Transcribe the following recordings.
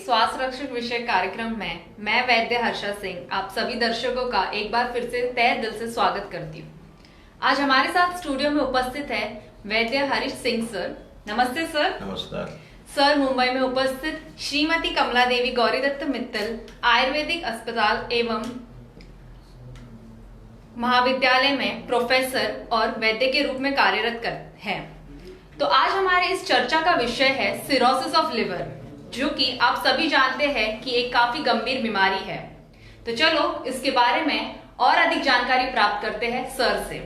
स्वास्थ्य रक्षक विषय कार्यक्रम में मैं वैद्य हर्षा सिंह आप सभी दर्शकों का एक बार फिर से तहे दिल से स्वागत करती हूँ। आज हमारे साथ स्टूडियो में उपस्थित है वैद्य हरीश सिंह सर। नमस्ते सर। नमस्कार सर। मुंबई में उपस्थित श्रीमती कमला देवी गौरी दत्त मित्तल आयुर्वेदिक अस्पताल एवं महाविद्यालय में प्रोफेसर और वैद्य के रूप में कार्यरत हैं। तो आज हमारे इस चर्चा का विषय है सिरोसिस ऑफ लिवर, जो कि आप सभी जानते हैं कि एक काफी गंभीर बीमारी है। तो चलो इसके बारे में और अधिक जानकारी प्राप्त करते हैं सर से।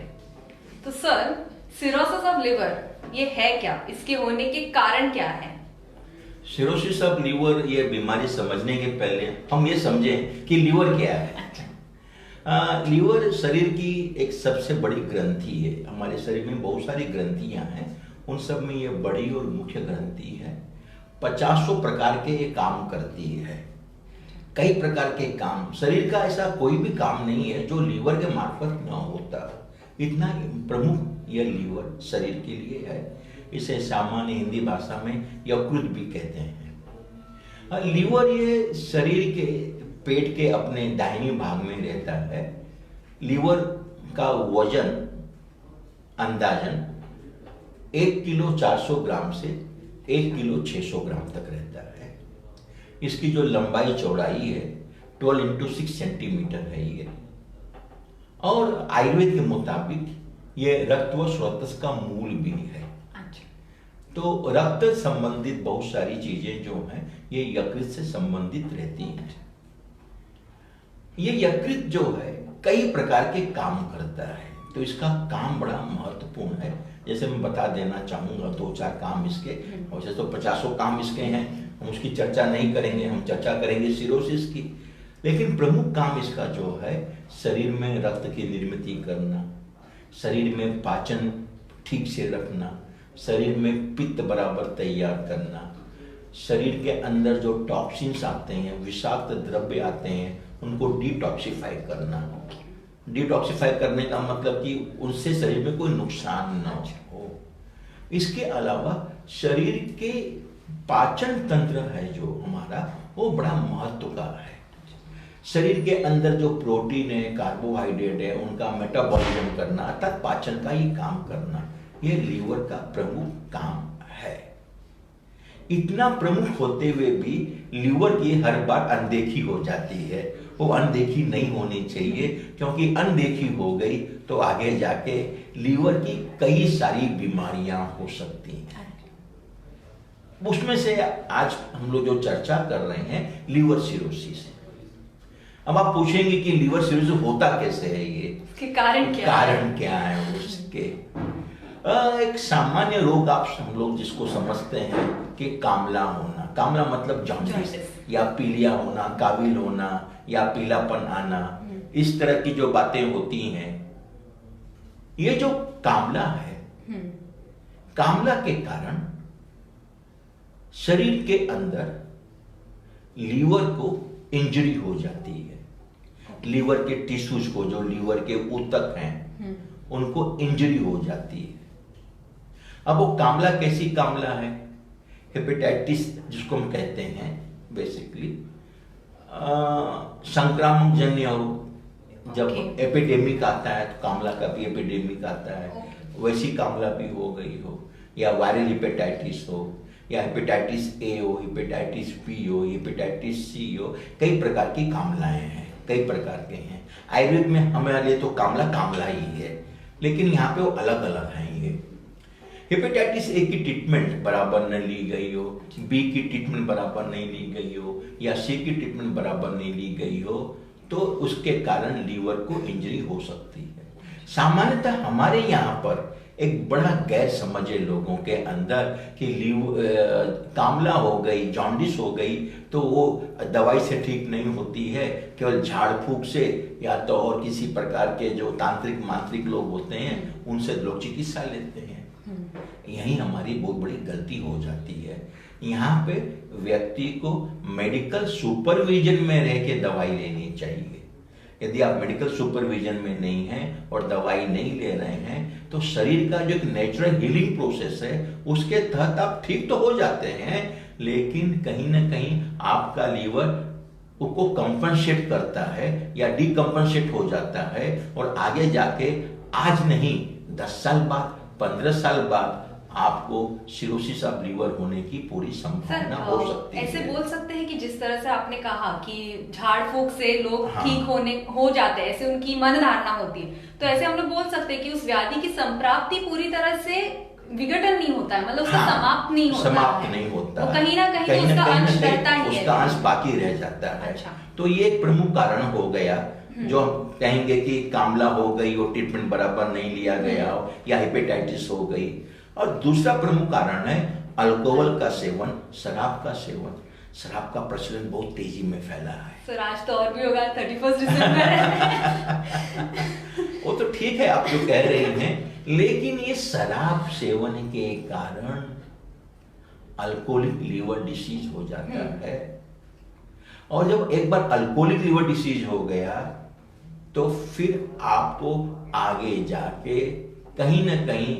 तो सर, सिरोसिस ऑफ लिवर ये है क्या, इसके होने के कारण क्या है? सिरोसिस ऑफ लीवर ये बीमारी समझने के पहले हम ये समझें कि लीवर क्या है। लीवर शरीर की एक सबसे बड़ी ग्रंथि है। हमारे शरीर में बहुत सारी ग्रंथियां हैं, उन सब में ये बड़ी और मुख्य ग्रंथि है। 50 प्रकार के ये काम करती है। कई प्रकार के काम, शरीर का ऐसा कोई भी काम नहीं है जो लीवर के मार्फत न होता। इतना प्रमुख यह लीवर शरीर के लिए है। इसे सामान्य हिंदी भाषा में यकृत भी कहते हैं। लीवर ये शरीर के पेट के अपने दाहिनी भाग में रहता है। लीवर का वजन अंदाजन 1 किलो 400 ग्राम से 1 किलो 600 ग्राम तक रहता है। इसकी जो लंबाई चौड़ाई है 12 इंटू 6 सेंटीमीटर है ये। और आयुर्वेद के मुताबिक ये रक्त व स्रोतस का मूल भी है। तो रक्त संबंधित बहुत सारी चीजें जो हैं ये यकृत से संबंधित रहती हैं। ये यकृत जो है कई प्रकार के काम करता है, तो इसका काम बड़ा महत्वपूर्ण है। जैसे मैं बता देना चाहूंगा 2-4 काम इसके, वैसे तो 50 काम इसके हैं, हम उसकी चर्चा नहीं करेंगे। हम चर्चा करेंगे सिरोसिस की। लेकिन प्रमुख काम इसका जो है शरीर में रक्त की निर्मित करना, शरीर में पाचन ठीक से रखना, शरीर में पित्त बराबर तैयार करना, शरीर के अंदर जो टॉक्सिन्स आते हैं, विषाक्त द्रव्य आते हैं, उनको डिटॉक्सिफाई करना। डिटॉक्सिफाई करने का मतलब कि उनसे शरीर में कोई नुकसान न हो। इसके अलावा शरीर के पाचन तंत्र है जो हमारा, वो बड़ा महत्व का है। शरीर के अंदर जो प्रोटीन है, कार्बोहाइड्रेट है, उनका मेटाबॉलिज्म करना अर्थात पाचन का ही काम करना, ये लीवर का प्रमुख काम है। इतना प्रमुख होते हुए भी लीवर की हर बार अनदेखी हो जाती है। वो अनदेखी नहीं होनी चाहिए, क्योंकि अनदेखी हो गई तो आगे जाके लीवर की कई सारी बीमारियां हो सकती हैं। उसमें से आज हम लोग जो चर्चा कर रहे हैं लीवर सिरोसिस। अब आप पूछेंगे कि लीवर सिरोसिस होता कैसे है, ये इसके कारण क्या है उसके। एक सामान्य रोग आप हम लोग जिसको समझते हैं कि कामला होना। कामला मतलब जॉन्डिस, या पीलिया होना, काबिल होना, या पीलापन आना, इस तरह की जो बातें होती हैं, ये जो कामला है, कामला के कारण शरीर के अंदर लीवर को इंजरी हो जाती है। लीवर के टिश्यूज को, जो लीवर के ऊतक हैं, उनको इंजरी हो जाती है। अब वो कामला कैसी कामला है? हेपेटाइटिस जिसको हम कहते हैं, बेसिकली संक्रामक जन्य रोग। जब एपिडेमिक आता है तो कामला का भी एपिडेमिक आता है, वैसी कामला भी हो गई हो, या वायरल हेपेटाइटिस हो, या हेपेटाइटिस ए हो, हेपेटाइटिस बी हो, हेपेटाइटिस सी हो। कई प्रकार की कामलाएं हैं, कई प्रकार के हैं। आयुर्वेद में हमारे लिए तो कामला ही है, लेकिन यहाँ पे वो अलग अलग हैं। ये हेपेटाइटिस ए की ट्रीटमेंट बराबर न ली गई हो, बी की ट्रीटमेंट बराबर नहीं ली गई हो, या सी की ट्रीटमेंट बराबर नहीं ली गई हो, तो उसके कारण लीवर को इंजरी हो सकती है। सामान्यतः हमारे यहाँ पर एक बड़ा गैर समझ है लोगों के अंदर कि कामला हो गई, जॉन्डिस हो गई तो वो दवाई से ठीक नहीं होती है, केवल झाड़ फूक से या तो और किसी प्रकार के जो तांत्रिक मांत्रिक लोग होते हैं उनसे लोग चिकित्सा लेते हैं। यही हमारी बहुत बड़ी गलती हो जाती है। यहाँ पे व्यक्ति को मेडिकल सुपरविजन में रह के दवाई लेनी चाहिए। यदि आप मेडिकल सुपरविजन में नहीं हैं और दवाई नहीं ले रहे हैं तो शरीर का जो एक नेचुरल हीलिंग प्रोसेस है उसके तहत आप ठीक तो हो जाते हैं, लेकिन कहीं ना कहीं आपका लीवर उसको कंपनसेट करता है या डिकम्पनसेट हो जाता है, और आगे जाके आज नहीं 10 साल बाद 15 साल बाद आपको सिरोसिस ऑफ लीवर होने की पूरी संभावना हो सकती है। ऐसे बोल सकते हैं कि जिस तरह से आपने कहा कि झाड़ फूक से लोग हाँ। ठीक हो जाते हैं, ऐसे उनकी मन धारणा होती है, तो ऐसे हम लोग बोल सकते हैं कि उस व्याधि की संप्राप्ति पूरी तरह से विघटन नहीं होता है, मतलब उसका समाप्त नहीं होता समाप्त नहीं होता है, कहीं ना कहीं उसका अंश रहता ही है, उसका अंश बाकी रह जाता है। अच्छा। तो ये एक प्रमुख कारण हो गया जो हम कहेंगे कि कामला हो गई और ट्रीटमेंट बराबर नहीं लिया गया या हेपेटाइटिस हो गई। और दूसरा प्रमुख कारण है अल्कोहल का सेवन, शराब का सेवन। शराब का प्रचलन बहुत तेजी में फैला है। सर आज तो और भी होगा 31 दिसंबर वो तो ठीक है आप जो कह रहे हैं, लेकिन ये शराब सेवन के कारण अल्कोहलिक लीवर डिसीज हो जाता है, और जब एक बार अल्कोहलिक लीवर डिसीज हो गया तो फिर आपको आगे जाके कहीं ना कहीं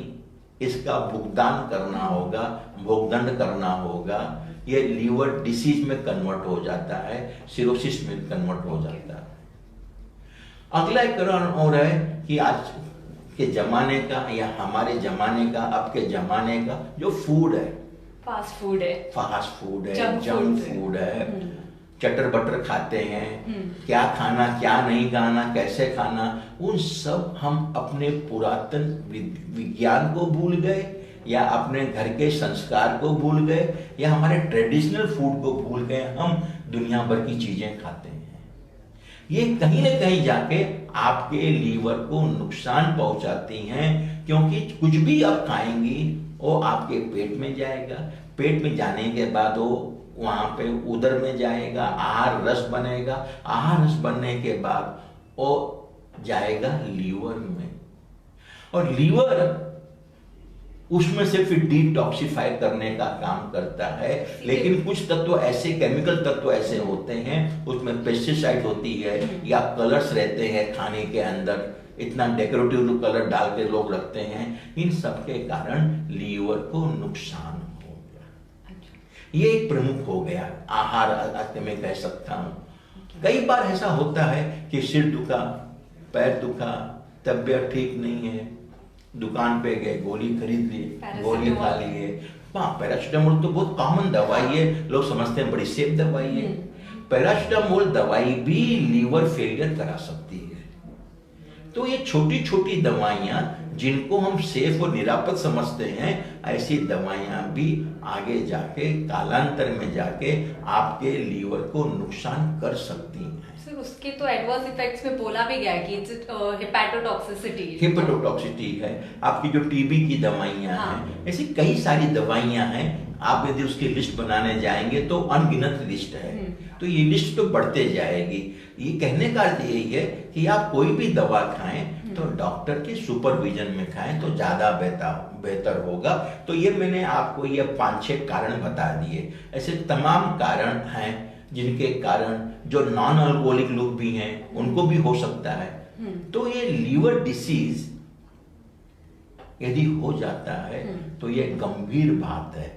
इसका भुगतान करना होगा, भुगदंड करना होगा। ये लीवर डिसीज में कन्वर्ट हो जाता है, सिरोसिस में कन्वर्ट हो जाता है। अगला एक कारण और है कि आज के जमाने का या हमारे जमाने का, अब के जमाने का जो फूड है, फास्ट फूड है, जंक फूड है, चटर बटर खाते हैं, क्या खाना क्या नहीं खाना, कैसे खाना, उन सब हम अपने पुरातन विज्ञान को भूल गए या अपने घर के संस्कार को भूल गए या हमारे ट्रेडिशनल फूड को भूल गए। हम दुनिया भर की चीजें खाते हैं। ये कहीं ना कहीं जाके आपके लीवर को नुकसान पहुंचाती हैं, क्योंकि कुछ भी आप खाएंगी वो आपके पेट में जाएगा, पेट में जाने के बाद वो वहां पे उदर में जाएगा, आहार रस बनेगा, आहार रस बनने के बाद वो जाएगा लीवर में, और लीवर उसमें से फिर डिटॉक्सिफाई करने का काम करता है। लेकिन कुछ तत्व ऐसे, केमिकल तत्व ऐसे होते हैं, उसमें पेस्टिसाइड होती है या कलर्स रहते हैं खाने के अंदर, इतना डेकोरेटिव कलर डाल के लोग रखते हैं, इन सब के कारण लीवर को नुकसान हो गया। ये एक प्रमुख हो गया आहार में कह सकता हूँ। कई बार ऐसा होता है कि सिर दुखा, पैर दुखा, तबीयत ठीक नहीं है, दुकान पे गए, गोली खरीद ली, गोली खा लिए। हाँ, पैरासीटामोल तो बहुत कॉमन दवाई है, लोग समझते हैं बड़ी सेफ दवाई है। पैरासीटामोल दवाई भी लीवर फेलियर करा सकती है। तो ये छोटी छोटी दवाइयां जिनको हम सेफ और निरापद समझते हैं, ऐसी दवाइयां भी आगे जाके कालांतर में जाके आपके लीवर को नुकसान कर सकती हैं। सर उसके तो एडवर्स इफेक्ट्स में बोला भी गया है कि हेपेटोटॉक्सिसिटी है, आपकी जो टीबी की दवाइयां हैं, ऐसी कई सारी दवाइयां हैं। आप यदि उसकी लिस्ट बनाने जाएंगे तो अनगिनत लिस्ट है, तो ये लिस्ट तो बढ़ते जाएगी। ये कहने का अर्थ यही है कि आप कोई भी दवा खाएं तो डॉक्टर के सुपरविजन में खाएं तो ज्यादा बेहतर होगा। तो ये मैंने आपको ये 5-6 कारण बता दिए। ऐसे तमाम कारण हैं जिनके कारण जो नॉन अल्कोहलिक लोग भी हैं उनको भी हो सकता है। तो ये लीवर डिसीज यदि हो जाता है तो ये गंभीर बात है,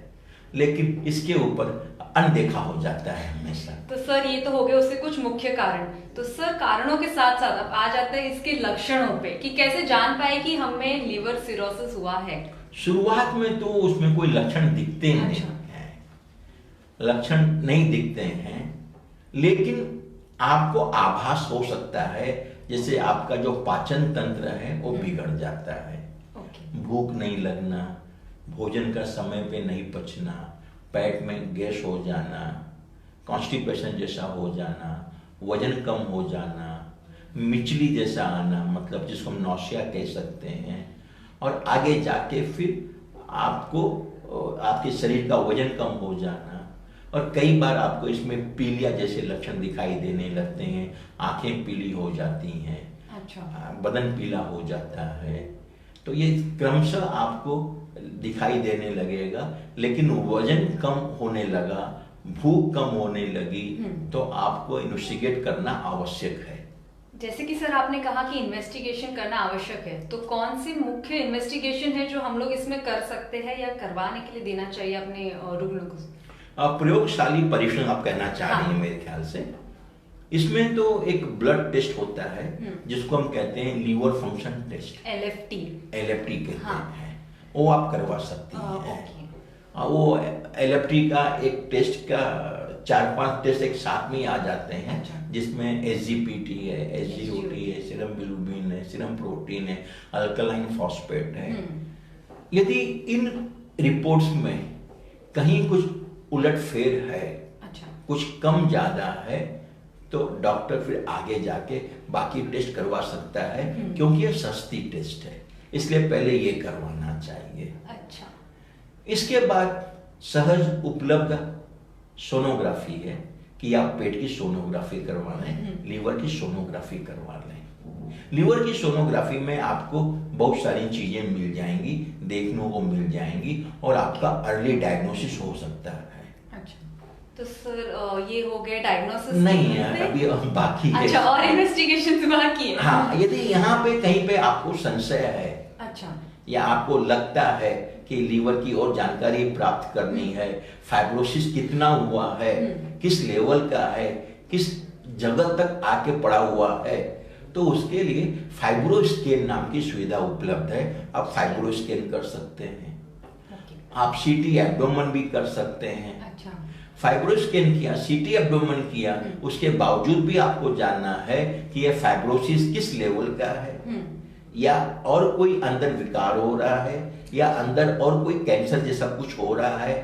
लेकिन इसके ऊपर अनदेखा हो जाता है हमेशा। तो सर ये तो हो गए उससे कुछ मुख्य कारण। तो सर कारणों के साथ साथ अब आ जाता है इसके लक्षणों पे कि कैसे जान पाए कि हमें लीवर सिरोसिस हुआ है। शुरुआत में तो उसमें कोई लक्षण दिखते नहीं हैं, लक्षण नहीं दिखते हैं, लेकिन आपको आभास हो सकता है जैसे आपका जो पाचन तंत्र है वो बिगड़ जाता है, भूख नहीं लगना, भोजन का समय पे नहीं पचना, पेट में गैस हो जाना, कॉन्स्टिपेशन जैसा हो जाना, वजन कम हो जाना, मिचली जैसा आना, मतलब जिसको हम नौसिया कह सकते हैं, और आगे जाके फिर आपको आपके शरीर का वजन कम हो जाना, और कई बार आपको इसमें पीलिया जैसे लक्षण दिखाई देने लगते हैं, आंखें पीली हो जाती हैं, बदन पीला हो जाता है। तो ये क्रमशः आपको दिखाई देने लगेगा, लेकिन वजन कम होने लगा, भूख कम होने लगी, तो आपको इन्वेस्टिगेट करना आवश्यक है। जैसे कि सर आपने कहा कि इन्वेस्टिगेशन करना आवश्यक है, तो कौन सी मुख्य इन्वेस्टिगेशन है जो हम लोग इसमें कर सकते हैं या करवाने के लिए देना चाहिए अपने रुग्ण को? प्रयोगशाली परीक्षण आप कहना चाह रही हैं हाँ। मेरे ख्याल से। इसमें तो एक ब्लड टेस्ट होता है जिसको हम कहते हैं liver function test, LFT। LFT कहते हाँ। हैं। वो आप करवा सकती हैं। ओके। वो LFT का एक टेस्ट का 4-5 टेस्ट एक साथ में ही आ जाते हैं, जिसमें SGPT है, SGOT है, सीरम बिलिरुबिन है, सीरम प्रोटीन है, अल्कलाइन फॉस्फेट है। यदि इन रिपोर्ट्स में कहीं कुछ उलटफेर है, अच्छा, कुछ कम ज्यादा है, तो डॉक्टर फिर आगे जाके बाकी टेस्ट करवा सकता है, क्योंकि ये सस्ती टेस्ट है, इसलिए पहले ये करवाना चाहिए। अच्छा। इसके बाद सहज उपलब्ध सोनोग्राफी है कि आप पेट की सोनोग्राफी करवा लें, लीवर की सोनोग्राफी करवा लें। लीवर की सोनोग्राफी में आपको बहुत सारी चीजें मिल जाएंगी, देखने को मिल जाएंगी, और आपका अर्ली डायग्नोसिस हो सकता है। अच्छा, तो सर ये हो गए डायग्नोसिस? नहीं है, अभी बाकी है। अच्छा, और इन्वेस्टिगेशन बाकी है। हाँ, यदि यहाँ पे कहीं पे आपको संशय है, अच्छा, या आपको लगता है कि लीवर की और जानकारी प्राप्त करनी है, फाइब्रोसिस कितना हुआ है, किस लेवल का है, किस जगह तक आके पड़ा हुआ है, तो उसके लिए फाइब्रोस्कैन नाम की सुविधा उपलब्ध है। आप फाइब्रोस्कैन कर सकते हैं। आप CT एब्डोमेन भी कर सकते हैं। अच्छा, फाइब्रोस्कैन किया, CT एब्डोमेन किया, उसके बावजूद भी आपको जानना है कि यह फाइब्रोसिस किस लेवल का है, या और कोई अंदर विकार हो रहा है, या अंदर और कोई कैंसर जैसा कुछ हो रहा है,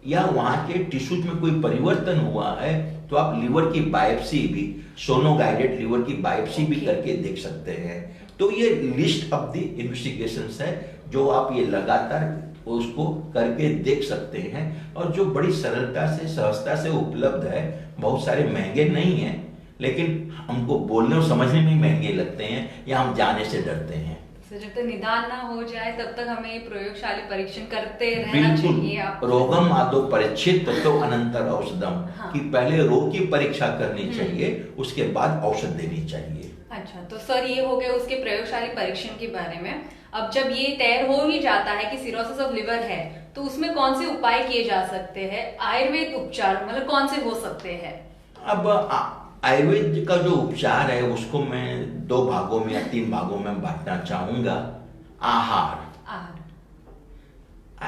या वहां के टिश्यूज में कोई परिवर्तन हुआ है, तो आप लीवर की बायोप्सी भी, सोनो गाइडेड लीवर की बायोप्सी भी करके देख सकते हैं। तो ये लिस्ट ऑफ द इन्वेस्टिगेशंस है जो आप ये लगातार उसको करके देख सकते हैं, और जो बड़ी सरलता से, सहजता से उपलब्ध है। बहुत सारे महंगे नहीं हैं, लेकिन हमको बोलने और समझने में महंगे लगते हैं, या हम जाने से डरते हैं। जब तक निदान ना हो जाए तब तक हमें प्रयोगशाला परीक्षण करते रहना चाहिए। आप रोगम आदो परीक्षित तो अनंतर औषधम, हाँ। कि पहले रोग की परीक्षा करनी चाहिए, उसके बाद औषध देनी चाहिए। अच्छा, तो सर ये हो गया उसके प्रयोगशाला परीक्षण के बारे में। अब जब ये तय हो ही जाता है कि सिरोसिस ऑफ लिवर है, तो उसमें कौन से उपाय किए जा सकते हैं? आयुर्वेद उपचार मतलब कौन से हो सकते हैं? अब आयुर्वेद का जो उपचार है उसको मैं 2 भागों में या 3 भागों में बांटना चाहूंगा। आहार,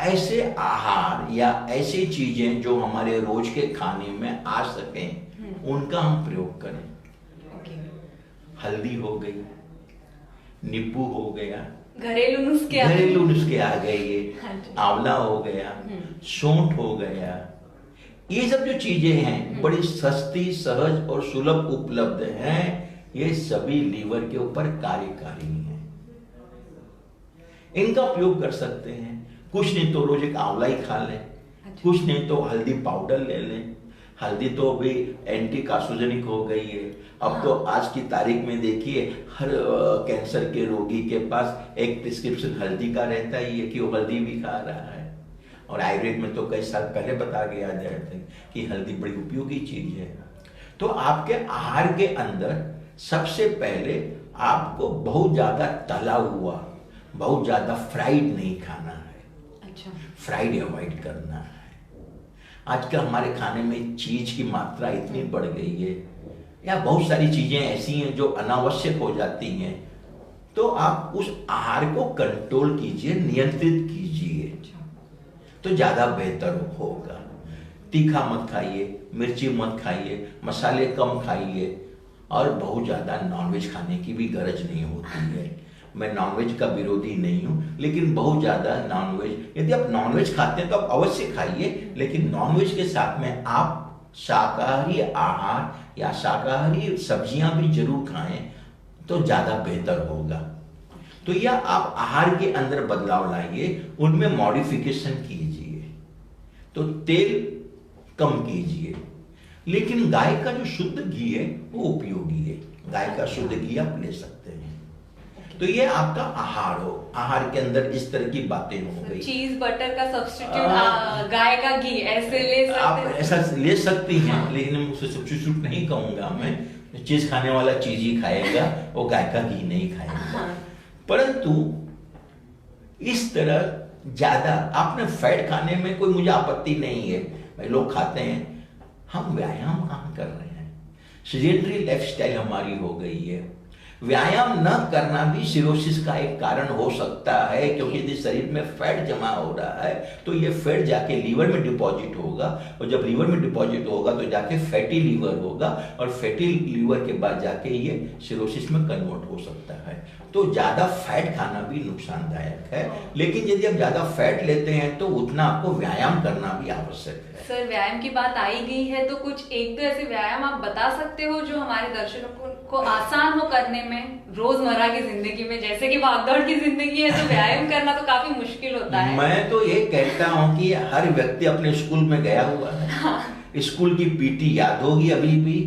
ऐसे आहार या ऐसी चीजें जो हमारे रोज के खाने में आ सकें, उनका हम प्रयोग करें। हल्दी हो गई, नींबू हो गया, घरेलू नुस्खे आ गए, ये आंवला हो गया, सौंठ हो गया, ये सब जो चीजें हैं बड़ी सस्ती, सहज और सुलभ उपलब्ध हैं। ये सभी लीवर के ऊपर कार्यकारी हैं, इनका उपयोग कर सकते हैं। कुछ नहीं तो रोज एक आंवला ही खा लें, कुछ नहीं तो हल्दी पाउडर ले लें। हल्दी तो अभी एंटी कार्सिनोजेनिक हो गई है। अब तो आज की तारीख में देखिए, हर कैंसर के रोगी के पास एक प्रिस्क्रिप्शन हल्दी का रहता ही है कि वो हल्दी भी खा रहा है। और आयुर्वेद में तो कई साल पहले बता गया जाए थे कि हल्दी बड़ी उपयोगी चीज है। तो आपके आहार के अंदर सबसे पहले आपको बहुत ज्यादा तला हुआ, बहुत ज्यादा फ्राइड नहीं खाना है। अच्छा, फ्राइड अवॉइड करना है। आजकल हमारे खाने में चीज की मात्रा इतनी बढ़ गई है, या बहुत सारी चीजें ऐसी हैं जो अनावश्यक हो जाती हैं, तो आप उस आहार को कंट्रोल कीजिए, नियंत्रित कीजिए, तो ज्यादा बेहतर होगा। तीखा मत खाइए, मिर्ची मत खाइए, मसाले कम खाइए, और बहुत ज्यादा नॉनवेज खाने की भी गरज नहीं होती है। मैं नॉनवेज का विरोधी नहीं हूं, लेकिन बहुत ज्यादा नॉनवेज, यदि आप नॉनवेज खाते हैं तो आप अवश्य खाइए, लेकिन नॉनवेज के साथ में आप शाकाहारी आहार या शाकाहारी सब्जियां भी जरूर खाएं, तो ज्यादा बेहतर होगा। तो यह आप आहार के अंदर बदलाव लाइए, उनमें मॉडिफिकेशन कीजिए। तो तेल कम कीजिए, लेकिन गाय का जो शुद्ध घी है वो उपयोगी है। गाय का शुद्ध घी आप ले सकते हैं। तो ये आपका आहार हो। आहार के अंदर इस तरह की बातें हो गई। चीज बटर का सब्स्टिट्यूट गाय का घी ऐसे ले सकते आप हैं? ऐसा ले सकती हैं, लेकिन मैं उसे सब्स्टिट्यूट नहीं कहूंगा। मैं चीज खाने वाला चीज ही खाएगा, वो गाय का घी नहीं खाएगा। परंतु इस तरह ज्यादा आपने फैट खाने में कोई मुझे आपत्ति नहीं है, भाई लोग खाते हैं, हम व्यायाम कहाँ कर रहे हैं? सीडेंटरी लाइफस्टाइल हमारी हो गई है। व्यायाम न करना भी सिरोसिस का एक कारण हो सकता है, क्योंकि यदि शरीर में फैट जमा हो रहा है तो ये फैट जाके लीवर में डिपॉजिट होगा, और जब लीवर में डिपॉजिट होगा तो जाके फैटी लीवर होगा, और फैटी लीवर के बाद जाके ये सिरोसिस में कन्वर्ट हो सकता है। तो ज़्यादा फैट खाना भी नुकसानदायक है, लेकिन यदि आप ज़्यादा फैट लेते हैं तो उतना आपको व्यायाम करना भी आवश्यक है। सर, व्यायाम की बात आई गई है तो कुछ एक तो ऐसे व्यायाम आप बता सकते हो जो हमारे दर्शकों को आसान हो करने में, रोजमर्रा की जिंदगी में? जैसे कि भागदौड़ की जिंदगी है तो व्यायाम करना तो काफी मुश्किल होता है। मैं तो ये कहता हूँ कि हर व्यक्ति अपने स्कूल में गया हुआ है। हाँ। स्कूल की पीटी याद होगी अभी भी।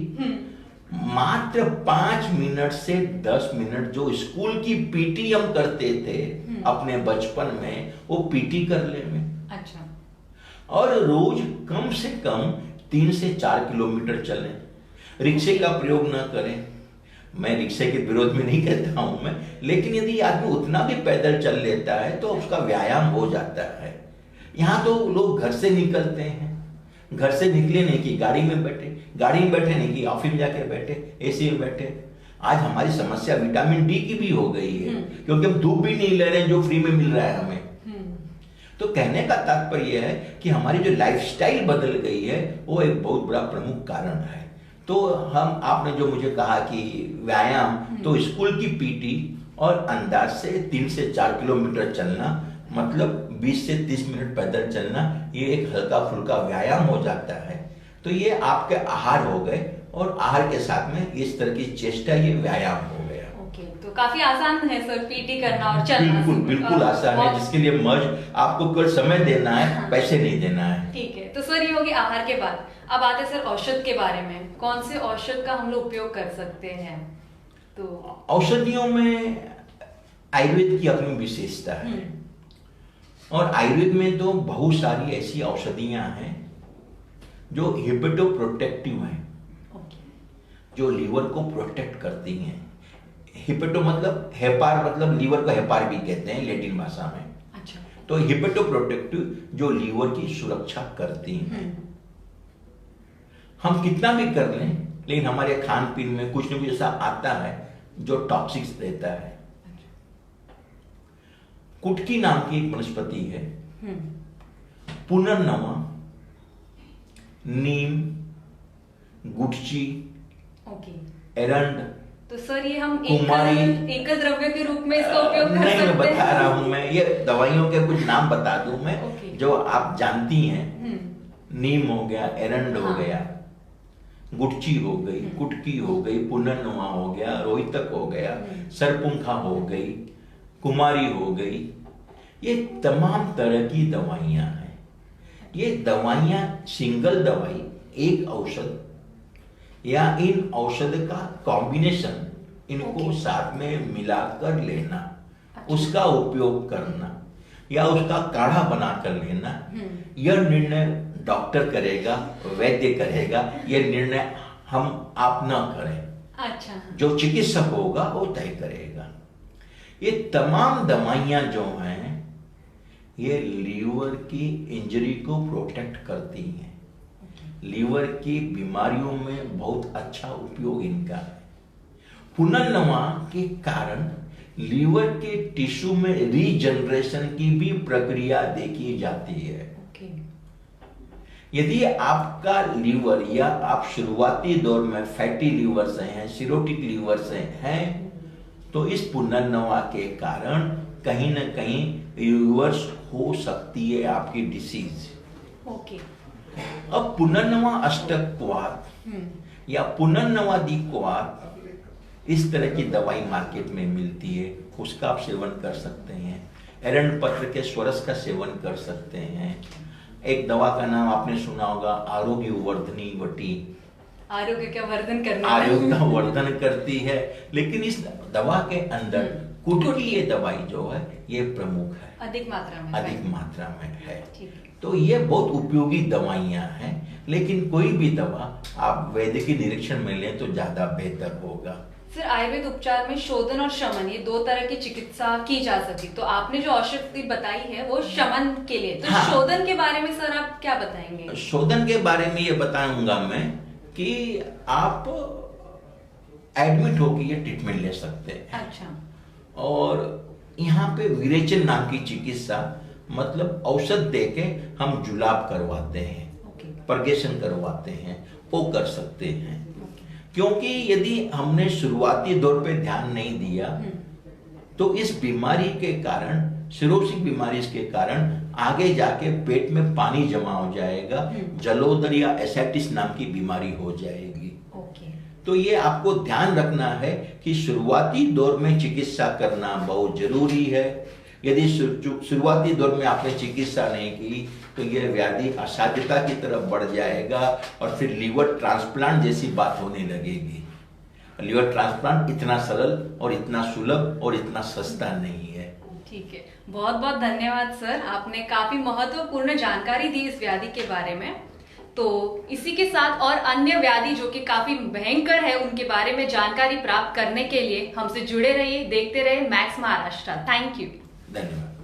मात्र 5 मिनट से 10 मिनट जो स्कूल की पीटी हम करते थे अपने बचपन में, वो पीटी कर ले में। अच्छा। और रोज कम से कम 3 से 4 किलोमीटर चलें। रिक्शे का प्रयोग न करें। मैं रिक्शे के विरोध में नहीं कहता हूं मैं, लेकिन यदि आदमी उतना भी पैदल चल लेता है तो उसका व्यायाम हो जाता है। यहाँ तो लोग घर से निकलते हैं, घर से निकले नहीं कि गाड़ी में बैठे, गाड़ी में बैठे नहीं कि ऑफिस में जाके बैठे, एसी में बैठे। आज हमारी समस्या विटामिन डी की भी हो गई है, क्योंकि हम धूप भी नहीं ले रहे हैं जो फ्री में मिल रहा है हमें। तो कहने का तात्पर्य है कि हमारी जो लाइफस्टाइल बदल गई है वो एक बहुत बड़ा प्रमुख कारण है। तो आपने जो मुझे कहा कि व्यायाम, तो स्कूल की पीटी और अंदाज से 3 से 4 किलोमीटर चलना, मतलब 20 से 30 मिनट पैदल चलना, ये एक हल्का फुल्का व्यायाम हो जाता है। तो ये आपके आहार हो गए, और आहार के साथ में इस तरह की चेष्टा, ये व्यायाम हो गया। ओके, तो काफी आसान है सर पीटी करना और चलना। बिल्कुल आसान है, जिसके लिए आपको केवल समय देना है, पैसे नहीं देना है। ठीक है, तो सर ये होगी आहार के बाद। अब आते सर औषध के बारे में। कौन से औषध का हम लोग उपयोग कर सकते हैं? तो औषधियों में आयुर्वेद की अपनी विशेषता है, और आयुर्वेद में तो बहुत सारी ऐसी औषधियां हैं जो हिपेटोप्रोटेक्टिव हैं, जो लीवर को प्रोटेक्ट करती हैं। हिपेटो मतलब हेपार, मतलब लीवर को हेपार भी कहते हैं लैटिन भाषा में। अच्छा। तो हिपेटोप्रोटेक्टिव जो लीवर की सुरक्षा करती हैं। हम कितना भी कर लें, लेकिन हमारे खान पीन में कुछ न कुछ ऐसा आता है जो टॉक्सिक्स रहता है। कुटकी नाम की एक वनस्पति है, पुनर्नवा, नीम, गुटची, एरंड, तो सर ये हम एकल द्रव्य के रूप में इसका उपयोग कर सकते हैं? मैं बता रहा हूं, मैं ये दवाइयों के कुछ नाम बता दूं मैं, जो आप जानती हैं। नीम हो गया, एरंड हो गया, गुटची हो गई, कुटकी हो गई, पुनर्नवा हो गया, रोहितक हो गया, सरपुंखा हो गई, कुमारी हो गई। ये तमाम तरह की दवाइयां हैं। ये दवाइयां सिंगल दवाई, एक औषध या इन औषध का कॉम्बिनेशन, इनको साथ में मिलाकर लेना, उसका उपयोग करना या उसका काढ़ा बनाकर लेना, यह निर्णय डॉक्टर करेगा, वैद्य करेगा। यह निर्णय आप ना करें। अच्छा। जो चिकित्सक होगा वो तय करेगा। ये तमाम दवाइयां जो हैं ये लीवर की इंजरी को प्रोटेक्ट करती हैं। लीवर की बीमारियों में बहुत अच्छा उपयोग इनका है। पुनर्नवा के कारण लीवर के टिश्यू में रीजनरेशन की भी प्रक्रिया देखी जाती है। यदि आपका लीवर या आप शुरुआती दौर में फैटी लीवर से हैं, सिरोटिक लीवर से हैं, तो इस पुनर्नवा के कारण कहीं न कहीं रिवर्स हो सकती है आपकी डिसीज। अब पुनर्नवा अष्टकवात या पुनर्नवादी क्वात, इस तरह की दवाई मार्केट में मिलती है, उसका आप सेवन कर सकते हैं। एरंड पत्र के स्वरस का सेवन कर सकते हैं। एक दवा का नाम आपने सुना होगा, आरोग्य वर्धनी वटी। आरोग्य का वर्धन करना, आरोग्य का वर्धन करती है। लेकिन इस दवा के अंदर कुटकी ये दवाई जो है ये प्रमुख है, अधिक मात्रा में है। तो ये बहुत उपयोगी दवाइयां हैं, लेकिन कोई भी दवा आप वैद्य के निरीक्षण में लें तो ज्यादा बेहतर होगा। सर, आयुर्वेद उपचार में शोधन और शमन ये दो तरह की चिकित्सा की जा सकती, तो आपने जो औषधि बताई है वो शमन के लिए, तो हाँ। शोधन के बारे में सर आप क्या बताएंगे? शोधन के बारे में ये बताऊंगा मैं कि आप एडमिट होकर ये ट्रीटमेंट ले सकते हैं। अच्छा। और यहाँ पे विरेचन नाम की चिकित्सा, मतलब औषध देके हम जुलाब करवाते हैं, ओके। परगेशन करवाते हैं, वो कर सकते हैं। क्योंकि यदि हमने शुरुआती दौर पे ध्यान नहीं दिया तो इस बीमारी के कारण, सिरोसिस बीमारी के कारण आगे जाके पेट में पानी जमा हो जाएगा, जलोदर या एसाइटिस नाम की बीमारी हो जाएगी। ओके। तो ये आपको ध्यान रखना है कि शुरुआती दौर में चिकित्सा करना बहुत जरूरी है। यदि शुरुआती दौर में आपने चिकित्सा नहीं की तो यह व्याधि असाध्यता की तरफ बढ़ जाएगा और फिर लीवर ट्रांसप्लांट जैसी बात होने लगेगी। लीवर ट्रांसप्लांट इतना सरल और इतना सुलभ और इतना सस्ता नहीं है। ठीक है, बहुत बहुत धन्यवाद सर, आपने काफी महत्वपूर्ण जानकारी दी इस व्याधि के बारे में। तो इसी के साथ और अन्य व्याधि जो कि काफी भयंकर है उनके बारे में जानकारी प्राप्त करने के लिए हमसे जुड़े रहिए, देखते रहे मैक्स महाराष्ट्र। Thank you. धन्यवाद।